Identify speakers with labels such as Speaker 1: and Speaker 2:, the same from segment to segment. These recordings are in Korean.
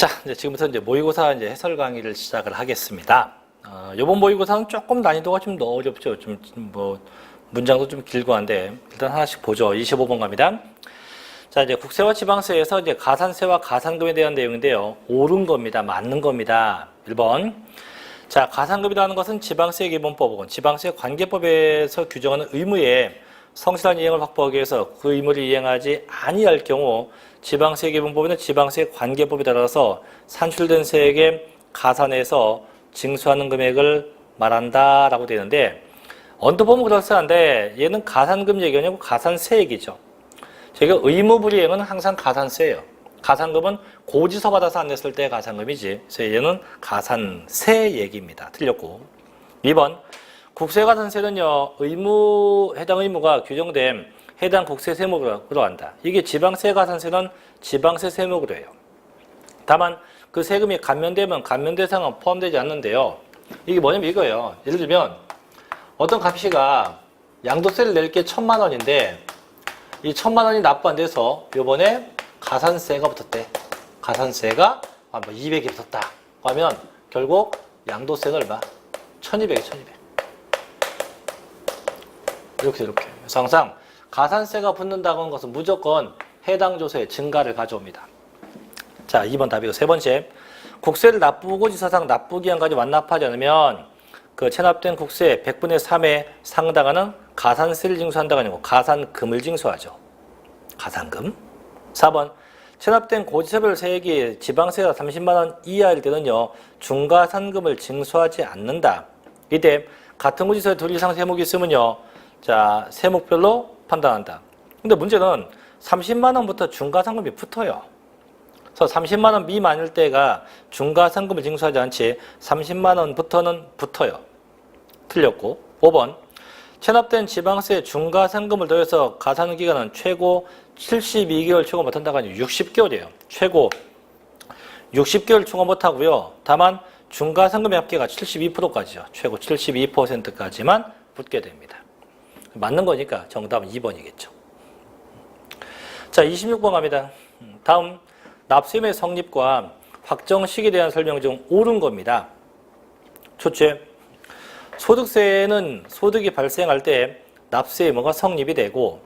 Speaker 1: 자, 이제 지금부터 이제 모의고사 이제 해설 강의를 시작을 하겠습니다. 이번 모의고사는 조금 난이도가 좀 더 어렵죠. 문장도 좀 길고 한데, 일단 하나씩 보죠. 25번 갑니다. 자, 이제 국세와 지방세에서 이제 가산세와 가산금에 대한 내용인데요. 옳은 겁니다. 맞는 겁니다. 1번. 자, 가산금이라는 것은 지방세 기본법 혹은 지방세 관계법에서 규정하는 의무에 성실한 이행을 확보하기 위해서 그 의무를 이행하지 아니할 경우 지방세 기본법이나 지방세 관계법에 따라서 산출된 세액의 가산해서 징수하는 금액을 말한다라고 되는데, 언뜻 보면 그럴싸한데 얘는 가산금 얘기 아니고 가산세 얘기죠. 저희가 의무불이행은 항상 가산세예요. 가산금은 고지서 받아서 안 냈을 때 가산금이지. 그래서 얘는 가산세 얘기입니다. 틀렸고. 2번. 국세가산세는요, 해당 의무가 규정된 해당 국세 세목으로 한다. 이게 지방세 가산세는 지방세 세목으로 해요. 다만 그 세금이 감면되면 감면 대상은 포함되지 않는데요. 이게 뭐냐면 이거예요. 예를 들면 어떤 값이가 양도세를 낼 게 1,000만 원인데 이 1,000만 원이 납부 안 돼서 요번에 가산세가 붙었대. 가산세가 200이 붙었다. 하면 결국 양도세는 얼마? 1,200이 1,200. 이렇게. 그래서 항상 가산세가 붙는다고 하는 것은 무조건 해당 조세의 증가를 가져옵니다. 자, 2번 답이고. 세 번째. 국세를 납부고지서상 납부기한까지 완납하지 않으면 그 체납된 국세의 100분의 3에 상당하는 가산세를 징수한다가 아니고 가산금을 징수하죠. 가산금. 4번. 체납된 고지서별 세액이 지방세가 30만 원 이하일 때는요, 중가산금을 징수하지 않는다. 이때 같은 고지서에 둘 이상 세목이 있으면요, 자, 세목별로 판단한다. 근데 문제는 30만 원부터 중가상금이 붙어요. 그래서 30만 원 미만일 때가 중가상금을 징수하지 않지 30만 원부터는 붙어요. 틀렸고. 5번. 체납된 지방세 중가상금을 더해서 가산하는 기간은 최고 72개월 초과 못한다가 아니고 60개월이에요. 최고 60개월 초과 못하고요. 다만 중가상금의 합계가 72%까지요. 최고 72%까지만 붙게 됩니다. 맞는 거니까 정답은 2번이겠죠. 자, 26번 갑니다. 다음 납세의무의 성립과 확정 시기에 대한 설명 중 옳은 겁니다. 첫째, 소득세는 소득이 발생할 때 납세의무가 성립이 되고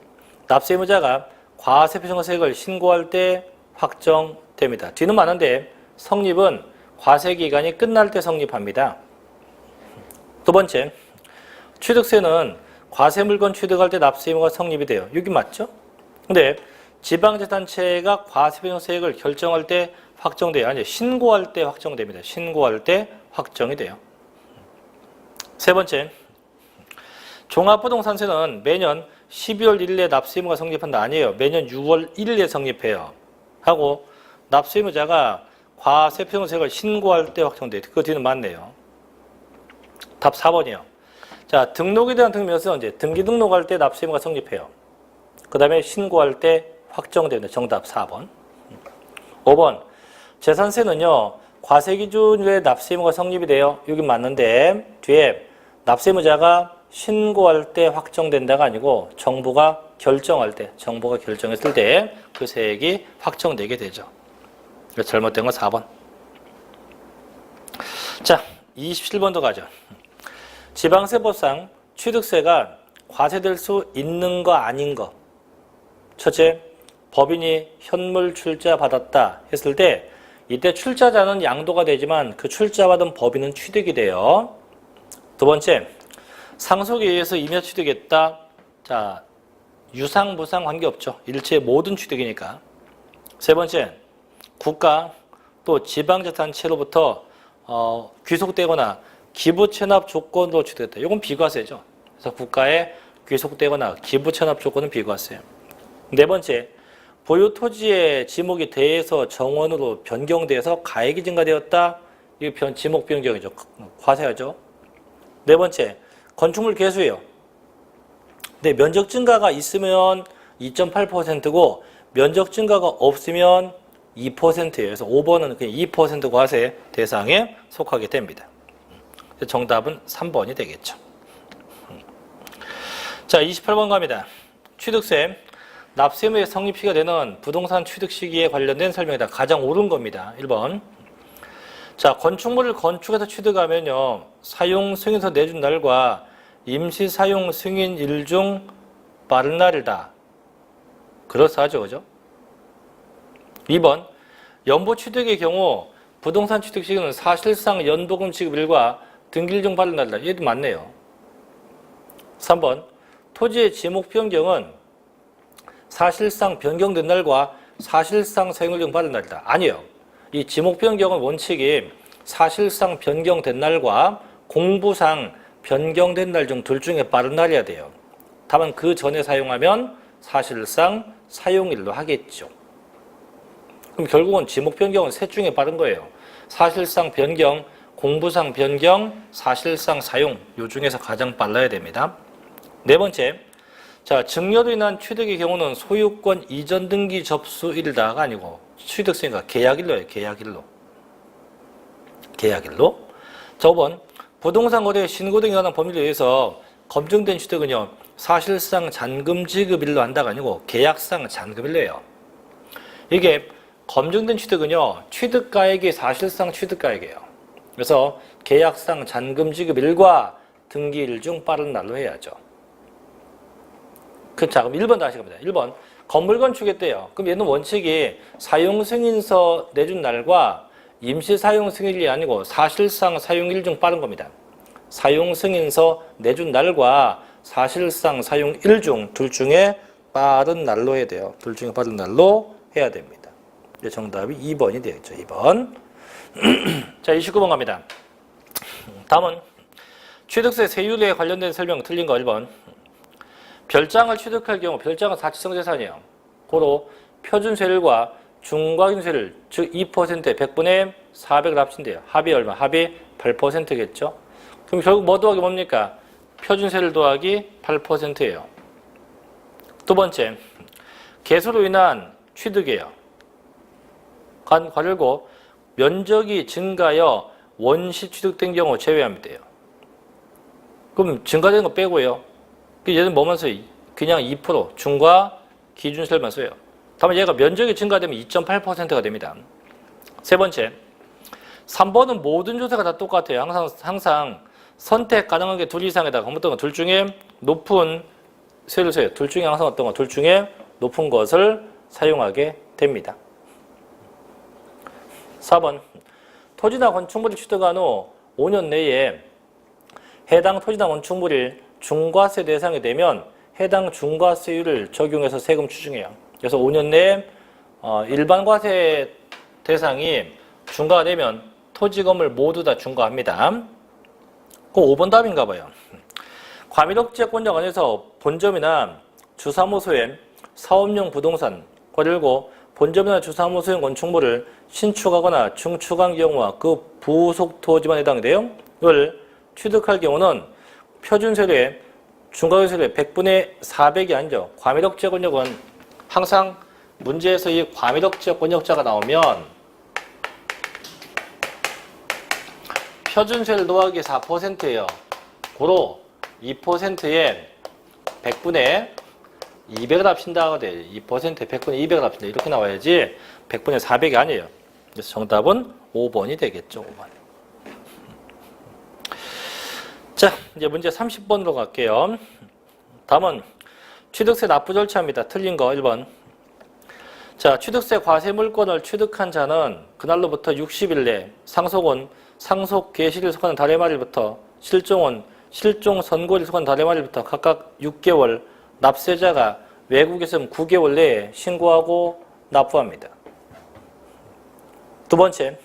Speaker 1: 납세의무자가 과세표준세액을 신고할 때 확정됩니다. 뒤는 많은데 성립은 과세기간이 끝날 때 성립합니다. 두 번째, 취득세는 과세물건 취득할 때 납세의무가 성립이 돼요. 여기 맞죠? 근데 지방자치단체가 과세표준세액을 결정할 때 확정돼요. 아니, 신고할 때 확정됩니다. 신고할 때 확정이 돼요. 세 번째, 종합부동산세는 매년 12월 1일에 납세의무가 성립한다. 아니에요. 매년 6월 1일에 성립해요. 하고 납세의무자가 과세표준세액을 신고할 때 확정돼요. 그 뒤는 맞네요. 답 4번이요. 자, 등록에 대한 등록에서 이제 등기 등록할 때 납세의무가 성립해요. 그 다음에 신고할 때 확정됩니다. 정답 4번. 5번. 재산세는요, 과세기준율의 납세의무가 성립이 돼요. 여기 맞는데, 뒤에 납세의무자가 신고할 때 확정된다가 아니고, 정부가 결정할 때, 정부가 결정했을 때 그 세액이 확정되게 되죠. 잘못된 건 4번. 자, 27번도 가죠. 지방세법상 취득세가 과세될 수 있는 거 아닌 거. 첫째, 법인이 현물 출자 받았다 했을 때 이때 출자자는 양도가 되지만 그 출자받은 법인은 취득이 돼요. 두 번째, 상속에 의해서 임야 취득했다. 자, 유상, 무상 관계없죠. 일체 모든 취득이니까. 세 번째, 국가 또 지방자치단체로부터 귀속되거나 기부체납 조건으로 취득했다. 이건 비과세죠. 그래서 국가에 귀속되거나 기부체납 조건은 비과세예요. 네 번째, 보유 토지의 지목이 대에서 정원으로 변경돼서 가액이 증가되었다. 이게 지목 변경이죠. 과세하죠. 네 번째, 건축물 개수예요. 근데 면적 증가가 있으면 2.8%고 면적 증가가 없으면 2%예요. 그래서 5번은 그냥 2% 과세 대상에 속하게 됩니다. 정답은 3번이 되겠죠. 자, 28번 갑니다. 취득세. 납세무의 성립시가 되는 부동산 취득 시기에 관련된 설명이다. 가장 옳은 겁니다. 1번. 자, 건축물을 건축해서 취득하면요. 사용 승인서 내준 날과 임시 사용 승인일 중 빠른 날이다. 그렇사하죠. 그죠? 2번. 연보 취득의 경우 부동산 취득 시기는 사실상 연보금 지급일과 등기일 중 빠른 날이다. 얘도 맞네요. 3번. 토지의 지목 변경은 사실상 변경된 날과 사실상 사용일 중 빠른 날이다. 아니에요. 이 지목 변경은 원칙이 사실상 변경된 날과 공부상 변경된 날 중 둘 중에 빠른 날이어야 돼요. 다만 그 전에 사용하면 사실상 사용일로 하겠죠. 그럼 결국은 지목 변경은 셋 중에 빠른 거예요. 사실상 변경, 공부상 변경, 사실상 사용. 요 중에서 가장 빨라야 됩니다. 네 번째. 자, 증여로 인한 취득의 경우는 소유권 이전 등기 접수일다가 아니고 취득승인가 계약일로예요. 계약일로. 계약일로. 자, 5번. 부동산 거래 신고 등에 관한 법률에 의해서 검증된 취득은요. 사실상 잔금 지급일로 한다가 아니고 계약상 잔금일로 해요. 이게 검증된 취득은요. 취득가액이 사실상 취득가액이에요. 그래서 계약상 잔금 지급일과 등기일 중 빠른 날로 해야죠. 자, 그럼 1번 다시 갑니다. 1번. 건물 건축했대요. 그럼 얘는 원칙이 사용 승인서 내준 날과 임시 사용 승인일이 아니고 사실상 사용일 중 빠른 겁니다. 사용 승인서 내준 날과 사실상 사용일 중 둘 중에 빠른 날로 해야 돼요. 둘 중에 빠른 날로 해야 됩니다. 정답이 2번이 되겠죠. 2번. 자, 29번 갑니다. 다음은 취득세 세율에 관련된 설명 틀린 거 1번. 별장을 취득할 경우 별장은 사치성 재산이에요. 고로 표준세율과 중과균세율 즉 2%에 100분의 400을 합친대요. 합이 얼마? 합이 8%겠죠. 그럼 결국 뭐 더하기 뭡니까? 표준세율 더하기 8%예요. 두 번째, 개수로 인한 취득이에요. 가르고 면적이 증가하여 원시 취득된 경우 제외하면 돼요. 그럼 증가되는 거 빼고요. 얘는 뭐만 써요? 그냥 2% 중과 기준세율만 써요. 다만 얘가 면적이 증가되면 2.8%가 됩니다. 세 번째, 3번은 모든 조세가 다 똑같아요. 항상 선택 가능한 게 둘 이상에다가 어떤 거 둘 중에 높은 세율을 써요. 둘 중에 항상 어떤 거 둘 중에 높은 것을 사용하게 됩니다. 4번, 토지나 건축물을 취득한 후 5년 내에 해당 토지나 건축물이 중과세 대상이 되면 해당 중과세율을 적용해서 세금 추징해요. 그래서 5년 내에 일반 과세 대상이 중과가 되면 토지 건물 모두 다 중과합니다. 그 5번 답인가 봐요. 과밀억제권자 안에서 본점이나 주사무소에 사업용 부동산, 그리고 본점이나 주사무소용 건축물을 신축하거나 중축한 경우와 그 부속 토지만 해당돼요. 이걸 취득할 경우는 표준세율의 중과세율의 100분의 400이 아니죠. 과밀억제권역은 항상 문제에서 이 과밀억제권역자가 나오면 표준세율 더하기 4%예요. 고로 2%에 100분의 200을 합친다가 돼요. 2%에 100분의 200을 합친다. 이렇게 나와야지 100분의 400이 아니에요. 그래서 정답은 5번이 되겠죠. 5번. 자, 이제 문제 30번으로 갈게요. 다음은 취득세 납부 절차입니다. 틀린 거 1번. 자, 취득세 과세 물건을 취득한 자는 그날로부터 60일 내 상속은 상속 개시를 속하는 달의 말일부터 실종은 실종 선고를 속하는 달의 말일부터 각각 6개월, 납세자가 외국에서는 9개월 내에 신고하고 납부합니다. 두 번째,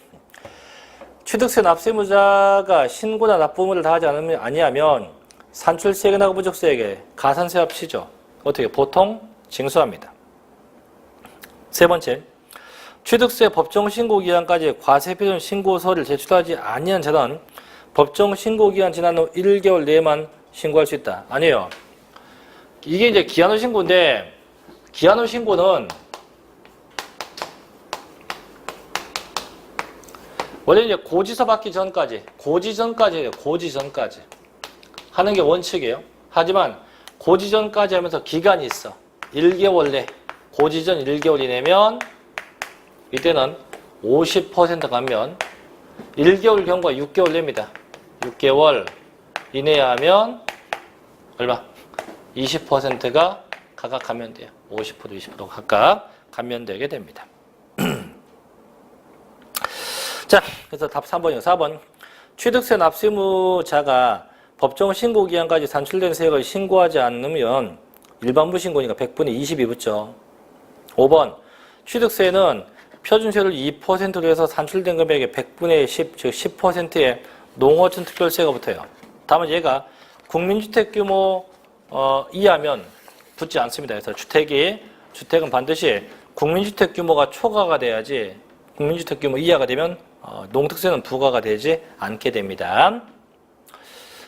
Speaker 1: 취득세 납세무자가 신고나 납부 의무를 다하지 아니하면 산출세액이나 부족세액에 가산세 합치죠. 어떻게? 보통 징수합니다. 세 번째, 취득세 법정신고기간까지 과세표준 신고서를 제출하지 아니한 자는 법정신고기간 지난 후 1개월 내에만 신고할 수 있다. 아니에요. 이게 이제 기한 후 신고인데, 기한 후 신고는 원래 이제 고지서 받기 전까지, 고지전까지 하는 게 원칙이에요. 하지만 고지전까지 하면서 기간이 있어. 1개월 내 고지전 1개월 이내면 이때는 50% 가면 1개월 경과 6개월 냅니다. 6개월 이내에 하면 얼마? 20%가 각각 감면돼요. 50%, 20% 각각 감면되게 됩니다. 자, 그래서 답 3번이요. 4번. 취득세 납세 의무자가 법정 신고 기한까지 산출된 세액을 신고하지 않으면 일반부 신고니까 100분의 20이 붙죠. 5번. 취득세는 표준세율 2%로 해서 산출된 금액의 100분의 10, 즉 10%의 농어촌 특별세가 붙어요. 다만 얘가 국민주택 규모 이하면 붙지 않습니다. 그래서 주택은 반드시 국민주택 규모가 초과가 돼야지 국민주택 규모 이하가 되면 농특세는 부과가 되지 않게 됩니다.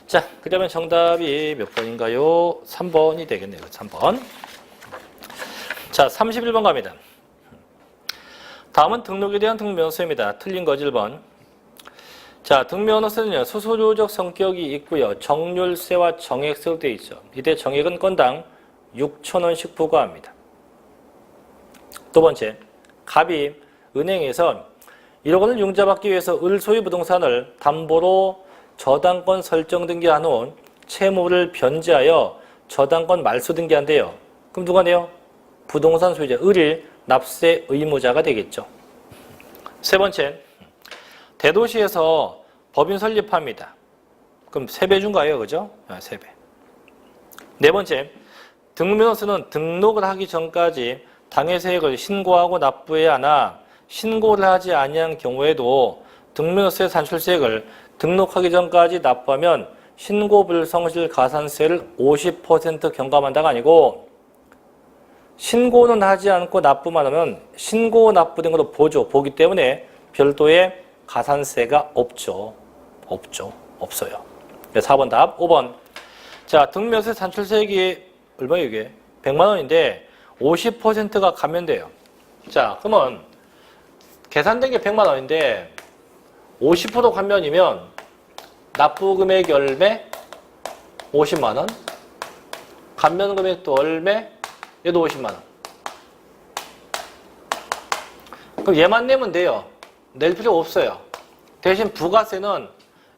Speaker 1: 자, 그러면 정답이 몇 번인가요? 3번이 되겠네요. 3번. 자, 31번 갑니다. 다음은 등록에 대한 등록면허세입니다. 틀린 거지 1번. 자, 등록면허세는요, 수수료적 성격이 있고요. 정률세와 정액세로 되어 있죠. 이때 정액은 건당 6,000원씩 부과합니다. 두 번째, 갑이 은행에서 1억 원을 융자받기 위해서 을 소유 부동산을 담보로 저당권 설정 등기한 후 채무를 변제하여 저당권 말소 등기한대요. 그럼 누가 내요? 부동산 소유자, 을이 납세 의무자가 되겠죠. 세 번째, 대도시에서 법인 설립합니다. 그럼 3배 준가요? 그죠? 3배. 네 번째, 등록면허세는 등록을 하기 전까지 당해세액을 신고하고 납부해야 하나 신고를 하지 아니한 경우에도 등록면허세 산출세액을 등록하기 전까지 납부하면 신고불성실 가산세를 50% 경감한다가 아니고 신고는 하지 않고 납부만 하면 신고 납부된 걸로 보기 때문에 별도의 가산세가 없어요. 4번 답. 5번. 자, 등록면허세 산출세액이 얼마예요 이게? 100만 원인데 50%가 감면돼요. 자, 그러면 계산된 게 100만 원인데 50% 감면이면 납부 금액이 얼매? 50만 원. 감면 금액도 얼매? 얘도 50만 원. 그럼 얘만 내면 돼요. 낼 필요 없어요. 대신 부가세는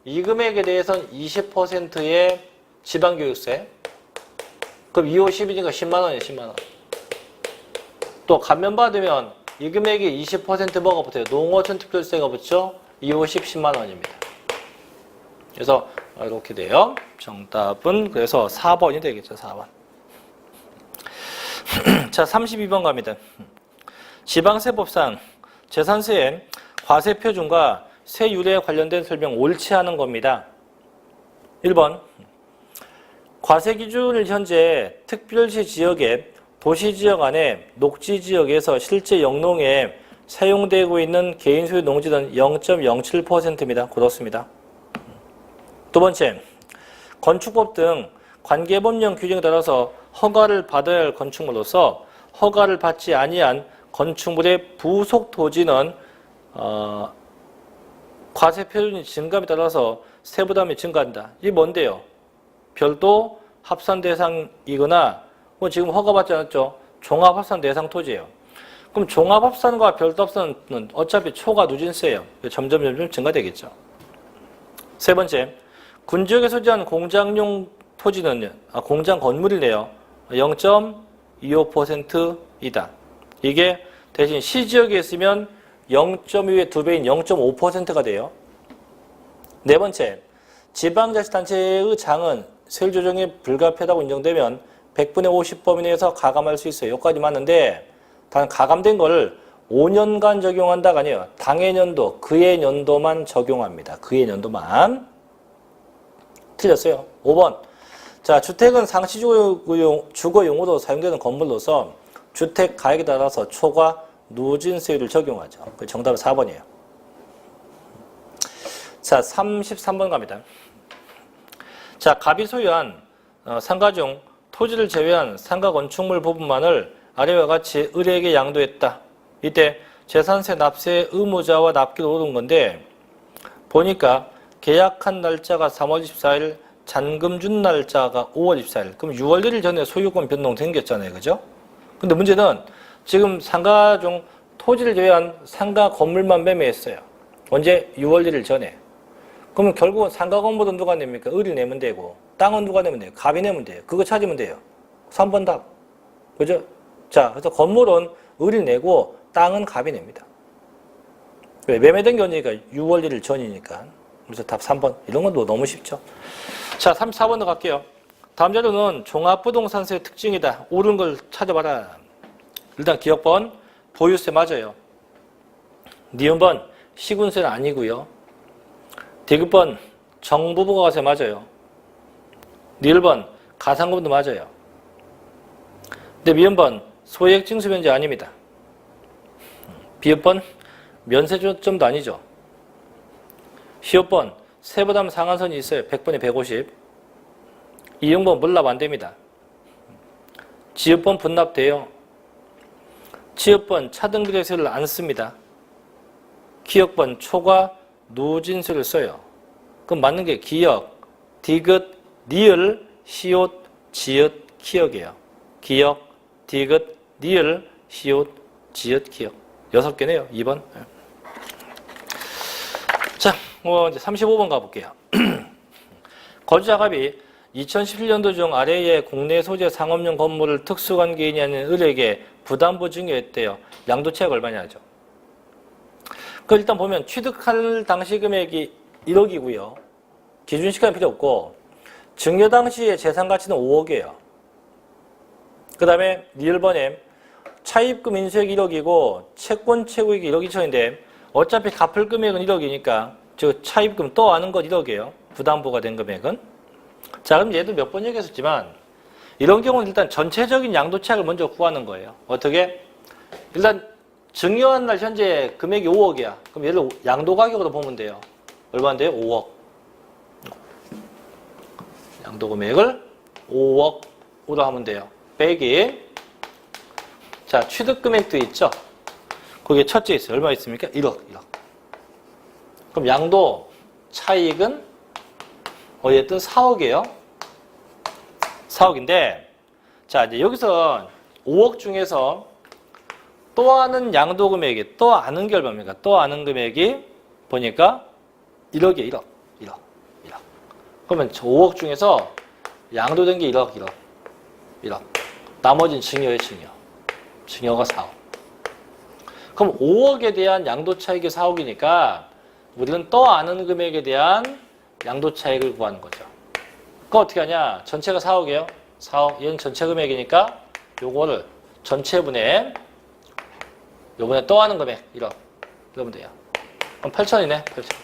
Speaker 1: 이 금액에 대해서는 20%의 지방교육세. 그럼 2, 5, 10이니까 10만 원이에요. 10만 원. 또 감면받으면 이 금액이 20% 뭐가 붙어요? 농어촌 특별세가 붙죠? 2, 5, 10, 10만 원입니다. 그래서 이렇게 돼요. 정답은 그래서 4번이 되겠죠. 4번. 자, 32번 갑니다. 지방세법상 재산세의 과세 표준과 세율에 관련된 설명 옳지 않은 겁니다. 1번. 과세 기준을 현재 특별시 지역의 도시지역 안에 녹지지역에서 실제 영농에 사용되고 있는 개인소유 농지는 0.07%입니다. 그렇습니다. 두 번째, 건축법 등 관계법령 규정에 따라서 허가를 받아야 할 건축물로서 허가를 받지 아니한 건축물의 부속 토지는 과세 표준이 증감에 따라서 세부담이 증가한다. 이게 뭔데요? 별도 합산 대상이거나 지금 허가받지 않았죠? 종합합산 대상 토지예요. 그럼 종합합산과 별도 합산은 어차피 초과 누진세예요. 점점 증가되겠죠. 세 번째, 군지역에 소지한 공장용 토지는 공장 건물이네요. 0.25%이다. 이게 대신 시지역에 있으면 0.2의 2배인 0.5%가 돼요. 네 번째, 지방자치단체의 장은 세율 조정이 불가피하다고 인정되면 100분의 50 범위 내에서 가감할 수 있어요. 여기까지 맞는데 단 가감된 걸 5년간 적용한다가 아니에요. 당해 년도, 그해 년도만 적용합니다. 그해 년도만. 틀렸어요. 5번. 자, 주택은 상시주거용으로 사용되는 건물로서 주택 가액에 따라서 초과 누진세율을 적용하죠. 정답은 4번이에요. 자, 33번 갑니다. 자, 갑이 소유한 상가 중 토지를 제외한 상가 건축물 부분만을 아래와 같이 을에게 양도했다. 이때 재산세 납세 의무자와 납기로 오른 건데 보니까 계약한 날짜가 3월 24일, 잔금 준 날짜가 5월 24일. 그럼 6월 1일 전에 소유권 변동 생겼잖아요. 그죠? 근데 문제는 지금 상가 중 토지를 제외한 상가 건물만 매매했어요. 언제? 6월 1일 전에. 그러면 결국은 상가 건물은 누가 냅니까? 을이 내면 되고, 땅은 누가 내면 돼요? 갑이 내면 돼요. 그거 찾으면 돼요. 3번 답. 그죠? 자, 그래서 건물은 을이 내고 땅은 갑이 냅니다. 왜? 매매된 게 언제니까? 6월 1일 전이니까. 그래서 답 3번. 이런 건 너무 쉽죠. 자, 34번도 갈게요. 다음 자료는 종합부동산세의 특징이다. 옳은 걸 찾아봐라. 일단 기억번, 보유세 맞아요. 니은번, 시군세는 아니고요. 디귿번, 정부부가세 맞아요. 니을번, 가상금도 맞아요. 근데 미음번, 소액징수면제 아닙니다. 비읍번, 면세조점도 아니죠. 시읍번, 세부담 상한선이 있어요. 100번에 150. 이응번, 물납 안 됩니다. 지읍번, 분납돼요. 치읍번, 차등비례세를 안 씁니다. 기역번, 초과 누진세를 써요. 그럼 맞는 게 기역, 디귿, 니을, 시옷, 지읒, 기역이에요. 기역, 디귿, 니을, 시옷, 지읒, 기역. 6개네요. 2번. 자, 이제 35번 가볼게요. 거주자갑이 2017년도 중 아래의 국내 소재 상업용 건물을 특수관계인이 아닌 을에게 부담부 증여했대요. 양도채가 얼마냐죠. 그 일단 보면 취득할 당시 금액이 1억이고요. 기준 시간이 필요 없고 증여 당시의 재산 가치는 5억이에요. 그 다음에 니을번에 차입금 인수액 1억이고 채권 채무액이 1억 2천인데 어차피 갚을 금액은 1억이니까 즉 차입금 또 아는 것 1억이에요. 부담부가 된 금액은. 자, 그럼 얘도 몇 번 얘기했었지만 이런 경우는 일단 전체적인 양도차익을 먼저 구하는 거예요. 어떻게? 일단 증여한 날 현재 금액이 5억이야. 그럼 얘를 양도가격으로 보면 돼요. 얼마인데요? 5억. 양도금액을 5억으로 하면 돼요. 빼기. 자, 취득금액도 있죠? 거기에 첫째 있어요. 얼마 있습니까? 1억. 그럼 양도 차익은 어쨌든 4억이에요. 4억인데, 자, 이제 여기서 5억 중에서 또 아는 양도 금액이, 또 아는 게 얼마입니까? 또 아는 금액이 보니까 1억이에요. 1억. 그러면 5억 중에서 양도된 게 1억. 나머지는 증여예요, 증여가 4억. 그럼 5억에 대한 양도 차익이 4억이니까 우리는 또 아는 금액에 대한 양도 차익을 구하는 거죠. 그거 어떻게 하냐? 전체가 4억이에요. 4억. 얘는 전체 금액이니까 요거를 전체분의 요번에 또 하는 금액 1억. 이러면 돼요. 그럼 8천이네. 8천.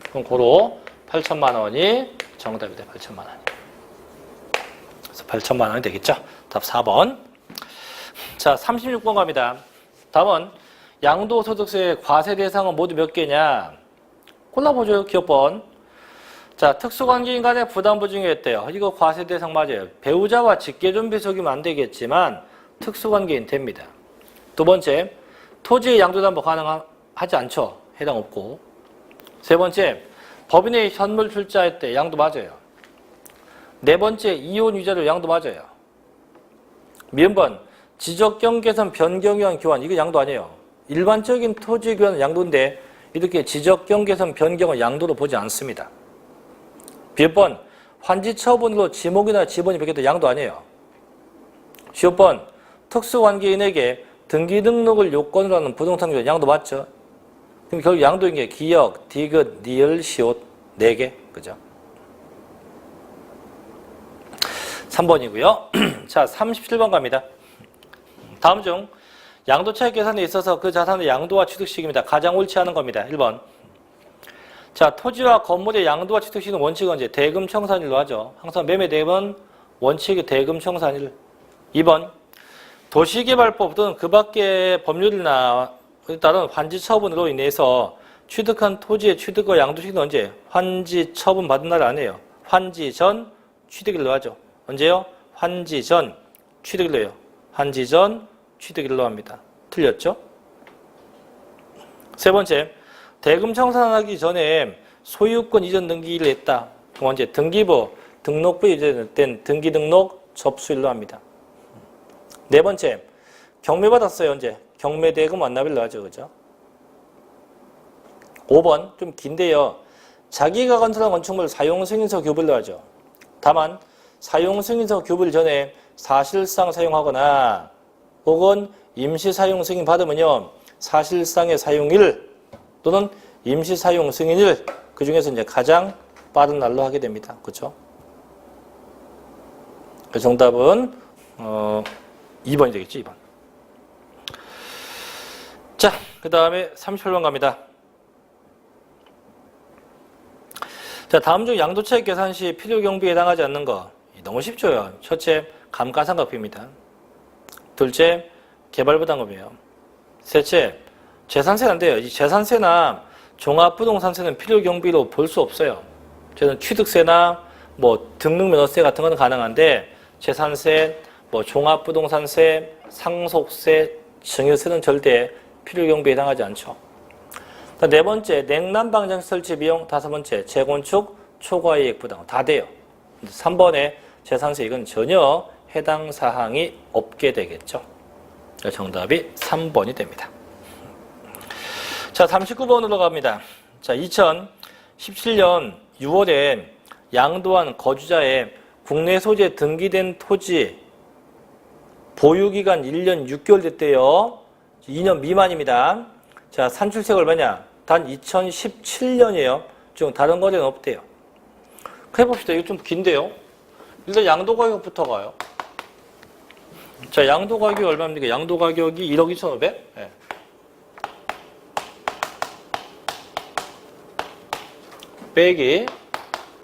Speaker 1: 그럼 고로 8천만 원이 정답이 돼. 8천만 원. 그래서 8천만 원이 되겠죠. 답 4번. 자, 36번 갑니다. 다음은 양도소득세 과세 대상은 모두 몇 개냐? 골라보죠. 기업번. 자, 특수관계인 간의 부담부 증여했대요. 이거 과세 대상 맞아요. 배우자와 직계존비 속이면 안 되겠지만 특수관계인 됩니다. 두 번째, 토지의 양도담보 가능하지 않죠. 해당 없고. 세 번째, 법인의 현물 출자할 때 양도 맞아요. 네 번째, 이혼 위자료 양도 맞아요. 미음번, 지적경 개선 변경에 의한 교환. 이거 양도 아니에요. 일반적인 토지 교환은 양도인데 이렇게 지적경 개선 변경은 양도로 보지 않습니다. 비읍번, 환지 처분으로 지목이나 지번이 바뀌어도 양도 아니에요. 시읍번, 특수관계인에게 등기 등록을 요건으로 하는 부동산 교환 양도 맞죠? 그럼 결국 양도인 게 기역, 디귿, 니을, 시옷 4개. 그죠? 3번이고요. 자, 37번 갑니다. 다음 중 양도차익 계산에 있어서 그 자산의 양도와 취득 시기입니다. 가장 옳지 않은 겁니다. 1번. 자, 토지와 건물의 양도와 취득 시기는 원칙은 이제 대금 청산일로 하죠. 항상 매매대금은 원칙이 대금 청산일. 2번. 도시개발법 또는 그 밖의 법률이나 따른 환지 처분으로 인해서 취득한 토지의 취득과 양도 시기는 언제? 환지 처분 받은 날 아니에요. 환지 전 취득일로 하죠. 언제요? 환지 전 취득일로 해요. 환지 전 취득일로 합니다. 틀렸죠? 세 번째, 대금 청산하기 전에 소유권 이전 등기를 했다. 그럼 언제? 등기부, 등록부 이전된 등기 등록 접수일로 합니다. 네 번째, 경매 받았어요. 언제? 경매 대금 완납일 나죠. 그죠? 5번 좀 긴데요. 자기가 건설한 건축물 사용 승인서 교부를 하죠. 다만 사용 승인서 교부를 전에 사실상 사용하거나 혹은 임시 사용 승인 받으면요. 사실상의 사용일 또는 임시 사용 승인일 그 중에서 이제 가장 빠른 날로 하게 됩니다. 그렇죠? 그 정답은 2번이 되겠지. 2번. 자, 그 다음에 38번 갑니다. 자, 다음 중 양도차익 계산 시 필요 경비에 해당하지 않는 거 너무 쉽죠. 첫째, 감가상각비입니다. 둘째, 개발부담금이에요. 셋째, 재산세는 안 돼요. 이 재산세나 종합부동산세는 필요 경비로 볼 수 없어요. 저는 취득세나 뭐 등록면허세 같은 건 가능한데 재산세, 뭐 종합부동산세, 상속세, 증여세는 절대 필요 경비에 해당하지 않죠. 네 번째, 냉난방장 설치 비용. 다섯 번째, 재건축 초과이익 부담. 다 돼요. 3번에 재산세 이건 전혀 해당 사항이 없게 되겠죠. 정답이 3번이 됩니다. 자, 39번으로 갑니다. 자, 2017년 6월에 양도한 거주자의 국내 소재 등기된 토지 보유기간 1년 6개월 됐대요. 2년 미만입니다. 자, 산출세가 얼마냐? 단 2017년이에요. 좀 다른 거래는 없대요. 해봅시다. 이거 좀 긴데요. 일단 양도 가격부터 가요. 자, 양도 가격이 얼마입니까? 양도 가격이 1억 2,500? 네. 빼기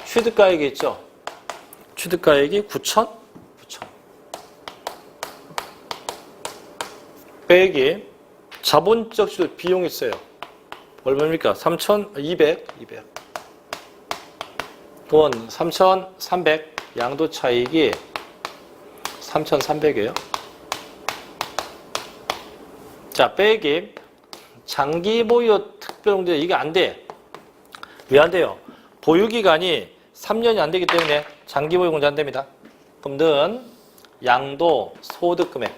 Speaker 1: 취득가액이 있죠. 취득가액이 9천? 9천. 빼기 자본적 시도 비용이 있어요. 얼마입니까? 3,200. 200. 돈 3,300. 양도 차익이 3,300이에요. 자, 빼기 장기 보유 특별공제 이게 안 돼. 왜 안 돼요? 보유기간이 3년이 안 되기 때문에 장기 보유 공제 안 됩니다. 그럼 는 양도 소득 금액.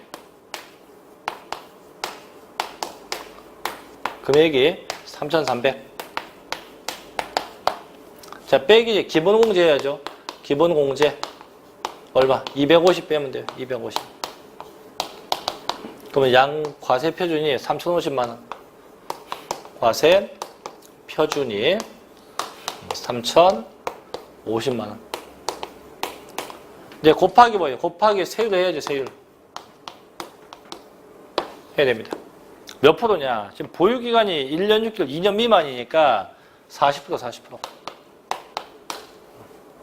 Speaker 1: 금액이 3,300. 자, 빼기 기본 공제 해야죠. 기본 공제. 얼마? 250 빼면 돼요. 250. 그러면 양 과세 표준이 3,050만 원. 과세 표준이 3,050만 원. 이제 곱하기 뭐예요? 곱하기 세율 해야죠. 세율. 해야 됩니다. 몇 프로냐? 지금 보유기간이 1년 6개월, 2년 미만이니까 40%, 40%.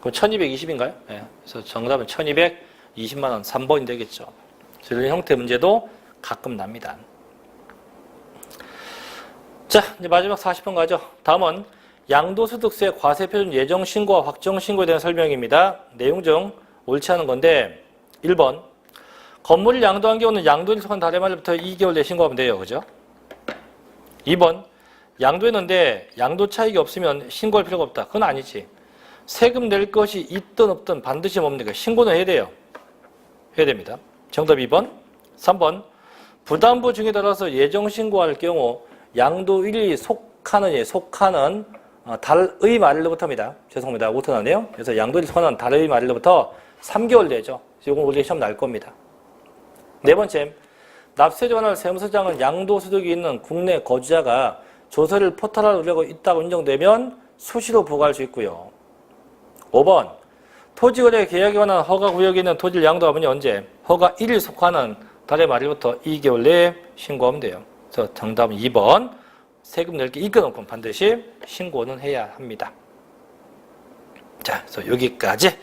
Speaker 1: 그럼 1220인가요? 네. 그래서 정답은 1220만 원, 3번이 되겠죠. 이런 형태 문제도 가끔 납니다. 자, 이제 마지막 40번 가죠. 다음은 양도소득세 과세표준 예정신고와 확정신고에 대한 설명입니다. 내용 중 옳지 않은 건데 1번 건물을 양도한 경우는 양도일 속한 달의 말부터 2개월 내에 신고하면 돼요. 그죠? 2번 양도했는데 양도 차익이 없으면 신고할 필요가 없다. 그건 아니지. 세금 낼 것이 있든 없든 반드시 뭡니까? 신고는 해야 돼요. 해야 됩니다. 정답 2번. 3번 부담부 중에 따라서 예정신고할 경우 양도일이 속하는 달의 말일로부터입니다. 죄송합니다. 오타나네요. 그래서 양도일이 속하는 달의 말일로부터 3개월 내죠. 이건 우리 시험 날 겁니다. 네 번째, 납세자 관할 세무서장은 양도소득이 있는 국내 거주자가 조서를 포탈하러 오려고 있다고 인정되면 수시로 부과할 수 있고요. 5번, 토지거래 계약에 관한 허가구역에 있는 토지를 양도하면 언제? 허가 1일 속하는 달의 말일부터 2개월 내에 신고하면 돼요. 그래서 정답은 2번. 세금 낼 게 있건 없건 반드시 신고는 해야 합니다. 자, 그래서 여기까지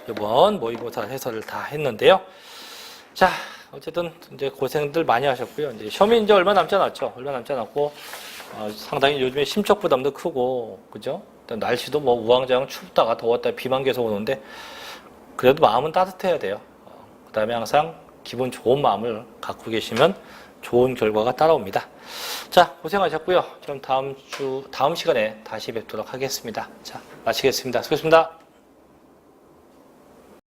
Speaker 1: 이번 모의고사 해설을 다 했는데요. 자, 어쨌든 이제 고생들 많이 하셨고요. 이제 시험이 이제 얼마 남지 않았죠. 얼마 남지 않았고 상당히 요즘에 심적 부담도 크고, 그죠? 날씨도 뭐 우왕좌왕 춥다가 더웠다 비만 계속 오는데 그래도 마음은 따뜻해야 돼요. 그다음에 항상 기분 좋은 마음을 갖고 계시면 좋은 결과가 따라옵니다. 자, 고생하셨고요. 저는 다음 시간에 다시 뵙도록 하겠습니다. 자, 마치겠습니다. 수고했습니다.